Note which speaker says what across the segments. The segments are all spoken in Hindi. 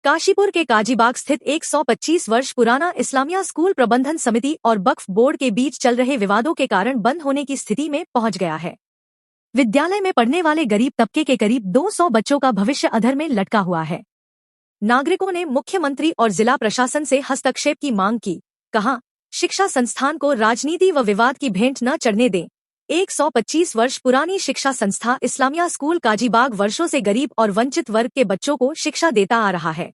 Speaker 1: काशीपुर के काजीबाग स्थित 125 वर्ष पुराना इस्लामिया स्कूल प्रबंधन समिति और वक्फ बोर्ड के बीच चल रहे विवादों के कारण बंद होने की स्थिति में पहुंच गया है। विद्यालय में पढ़ने वाले गरीब तबके के करीब 200 बच्चों का भविष्य अधर में लटका हुआ है। नागरिकों ने मुख्यमंत्री और जिला प्रशासन से हस्तक्षेप की मांग की। कहा, शिक्षा संस्थान को राजनीति व विवाद की भेंट न चढ़ने दें। 125 वर्ष पुरानी शिक्षा संस्था इस्लामिया स्कूल काजीबाग वर्षों से गरीब और वंचित वर्ग के बच्चों को शिक्षा देता आ रहा है।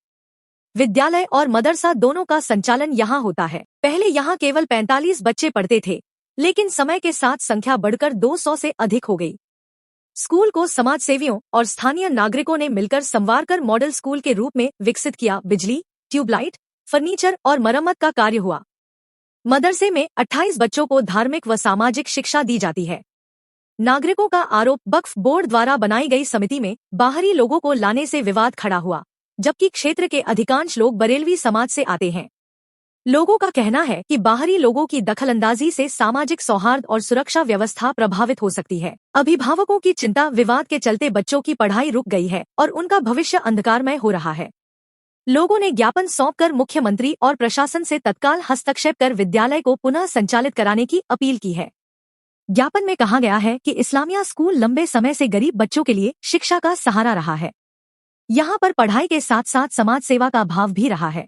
Speaker 1: विद्यालय और मदरसा दोनों का संचालन यहाँ होता है। पहले यहाँ केवल 45 बच्चे पढ़ते थे, लेकिन समय के साथ संख्या बढ़कर 200 से अधिक हो गई। स्कूल को समाजसेवियों और स्थानीय नागरिकों ने मिलकर संवारकर मॉडल स्कूल के रूप में विकसित किया। बिजली, ट्यूबलाइट, फर्नीचर और मरम्मत का कार्य हुआ। मदरसे में 28 बच्चों को धार्मिक व सामाजिक शिक्षा दी जाती है। नागरिकों का आरोप, वक्फ बोर्ड द्वारा बनाई गई समिति में बाहरी लोगों को लाने से विवाद खड़ा हुआ, जबकि क्षेत्र के अधिकांश लोग बरेलवी समाज से आते हैं। लोगों का कहना है कि बाहरी लोगों की दखलंदाजी से सामाजिक सौहार्द और सुरक्षा व्यवस्था प्रभावित हो सकती है। अभिभावकों की चिंता, विवाद के चलते बच्चों की पढ़ाई रुक गई है और उनका भविष्य अंधकारमय हो रहा है। लोगों ने ज्ञापन सौंपकर मुख्यमंत्री और प्रशासन से तत्काल हस्तक्षेप कर विद्यालय को पुनः संचालित कराने की अपील की है। ज्ञापन में कहा गया है कि इस्लामिया स्कूल लंबे समय से गरीब बच्चों के लिए शिक्षा का सहारा रहा है। यहाँ पर पढ़ाई के साथ साथ समाज सेवा का भाव भी रहा है।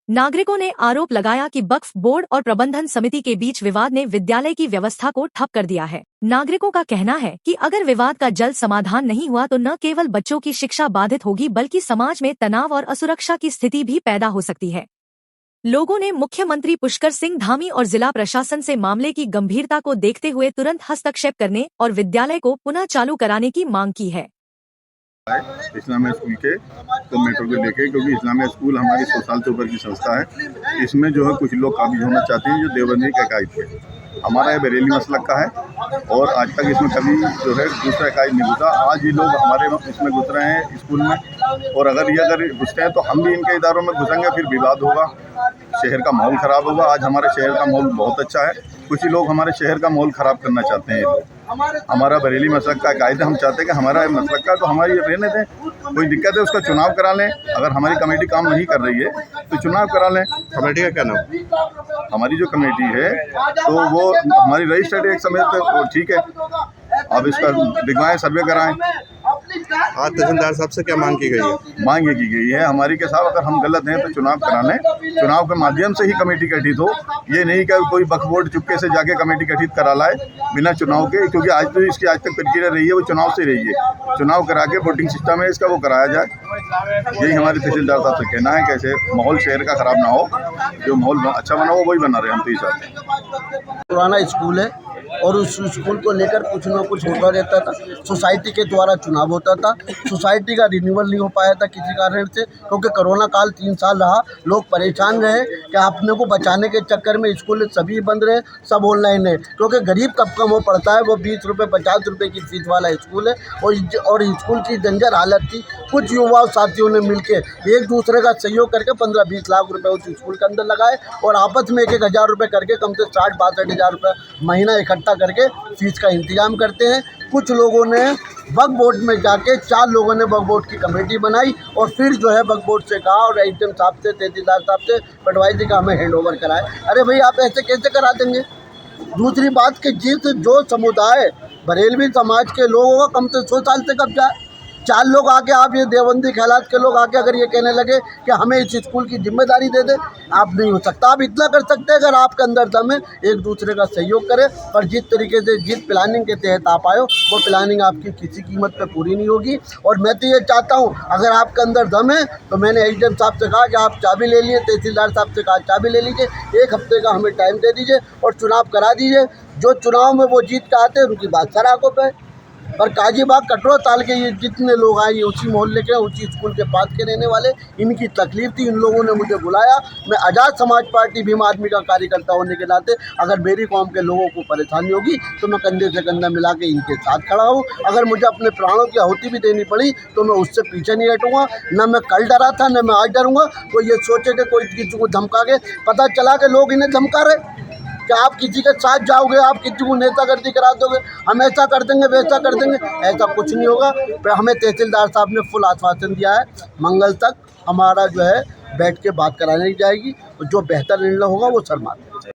Speaker 1: नागरिकों ने आरोप लगाया कि वक्फ बोर्ड और प्रबंधन समिति के बीच विवाद ने विद्यालय की व्यवस्था को ठप कर दिया है। नागरिकों का कहना है कि अगर विवाद का जल्द समाधान नहीं हुआ तो न केवल बच्चों की शिक्षा बाधित होगी, बल्कि समाज में तनाव और असुरक्षा की स्थिति भी पैदा हो सकती है। लोगों ने मुख्यमंत्री पुष्कर सिंह धामी और जिला प्रशासन से मामले की गंभीरता को देखते हुए तुरंत हस्तक्षेप करने और विद्यालय को पुनः चालू कराने की मांग की है।
Speaker 2: इस्लामिया स्कूल के तो मेट्रो को लेके, क्योंकि इस्लामिया स्कूल हमारी 100 साल से ऊपर की संस्था है। इसमें जो है कुछ लोग काबिज होना चाहते हैं जो देवबंदी के अकायद थे। हमारा ये बरेली मसलक का है और आज तक इसमें कभी जो है दूसरा अकायद नहीं घुसा। आज ये लोग हमारे इसमें घुस रहे हैं स्कूल में, और अगर घुसते हैं तो हम भी इनके इदारों में घुसेंगे, फिर विवाद होगा, शहर का माहौल ख़राब होगा। आज हमारे शहर का माहौल बहुत अच्छा है, कुछ ही लोग हमारे शहर का माहौल ख़राब करना चाहते हैं। ये लोग हमारा बरेली मसलक का कायदा, हम चाहते हैं कि हमारा मसलक का तो हमारी रहने दें। कोई दिक्कत है उसका चुनाव करा लें। अगर हमारी कमेटी काम नहीं कर रही है तो चुनाव करा लें। कमेटी का क्या नाम? हमारी जो कमेटी है तो वो हमारी रजिस्टर्ड एक समय तो ठीक है, अब इसका दिखवाएं, सर्वे कराएं।
Speaker 3: आज तहसीलदार साहब से क्या मांग की गई है?
Speaker 2: मांग ये की गई है हमारी के साहब, अगर हम गलत हैं तो चुनाव करा लें। चुनाव के माध्यम से ही कमेटी गठित हो, ये नहीं कि कोई वक्फ बोर्ड चुपके से जाके कमेटी गठित करा लाए बिना चुनाव के, क्योंकि आज तो इसकी आज तक प्रक्रिया रही है वो चुनाव से रही है। चुनाव करा के वोटिंग सिस्टम है इसका, वो कराया जाए। यही हमारे तहसीलदार साहब से कहना है, कैसे माहौल शहर का ख़राब ना हो, जो माहौल अच्छा बना हो वही बना रहे। हम तो ये चाहते हैं।
Speaker 4: पुराना स्कूल है और उस स्कूल को लेकर कुछ न कुछ होता रहता था। सोसाइटी के द्वारा चुनाव होता था, सोसाइटी का रिन्यूअल नहीं हो पाया था किसी कारण से, क्योंकि कोरोना काल 3 साल रहा। लोग परेशान रहे कि अपने को बचाने के चक्कर में स्कूल सभी बंद रहे, सब ऑनलाइन है। क्योंकि गरीब तबका वो पढ़ता है, वो 20 रुपये 50 रुपये की फीस वाला स्कूल है। और स्कूल की जंजर हालत थी। कुछ युवा साथियों ने मिलकर एक दूसरे का सहयोग करके 15-20 लाख रुपये उस स्कूल के अंदर लगाए और आपस में 1-1 हज़ार रुपये करके कम से 60-62 हज़ार रुपये महीना इकट्ठा करके फीस का इंतजाम करते हैं। कुछ लोगों ने वक्फ बोर्ड में जाके 4 लोगों ने वक्फ बोर्ड की कमेटी बनाई और फिर जो है वक्फ बोर्ड से कहा और एचएम साहब से, तहसीलदार साहब से, पटवारी जी का हमें हैंड ओवर कराए। अरे भाई, आप ऐसे कैसे करा देंगे? दूसरी बात कि जो समुदाय बरेलवी समाज के लोगों का कम से 100 साल से कब्जा है, 4 लोग आके, आप ये देवबंदी ख्यालात के लोग आके अगर ये कहने लगे कि हमें इस स्कूल की जिम्मेदारी दे दे, आप नहीं हो सकता। आप इतना कर सकते हैं, अगर आपके अंदर दम है, एक दूसरे का सहयोग करें। पर जिस तरीके से जिस प्लानिंग के तहत आप आए हो, वो प्लानिंग आपकी किसी कीमत पे पूरी नहीं होगी। और मैं तो ये चाहता हूँ, अगर आपके अंदर दम है तो मैंने एचएम साहब से कहा कि आप चाबी ले लीजिए, तहसीलदार साहब से कहा चाबी ले लीजिए, 1 हफ्ते का हमें टाइम दे दीजिए और चुनाव करा दीजिए। जो चुनाव में वो जीत के आते हैं उनकी बात सराखों पे। और काजीबाग कटरा ताल के ये जितने लोग आए, ये उसी मोहल्ले के, उसी स्कूल के पास के रहने वाले, इनकी तकलीफ थी। इन लोगों ने मुझे बुलाया। मैं आज़ाद समाज पार्टी भीम आदमी का कार्यकर्ता होने के नाते अगर मेरी कौम के लोगों को परेशानी होगी तो मैं कंधे से कंधा मिला के इनके साथ खड़ा हूँ। अगर मुझे अपने प्राणों की आहुति भी देनी पड़ी तो मैं उससे पीछे नहीं हटूँगा। न मैं कल डरा था, न मैं आज डरूँगा। तो ये सोचे कि कोई किसी को धमका के, पता चला कि लोग इन्हें धमका रहे। कि आप किसी के साथ जाओगे, आप किसी को नेतागर्दी करा दोगे, हम ऐसा कर देंगे वैसा कर देंगे, ऐसा कुछ नहीं होगा। पर हमें तहसीलदार साहब ने फुल आश्वासन दिया है, मंगल तक हमारा जो है बैठ के बात कराने जाएगी और जो बेहतर निर्णय होगा वो शर्मा।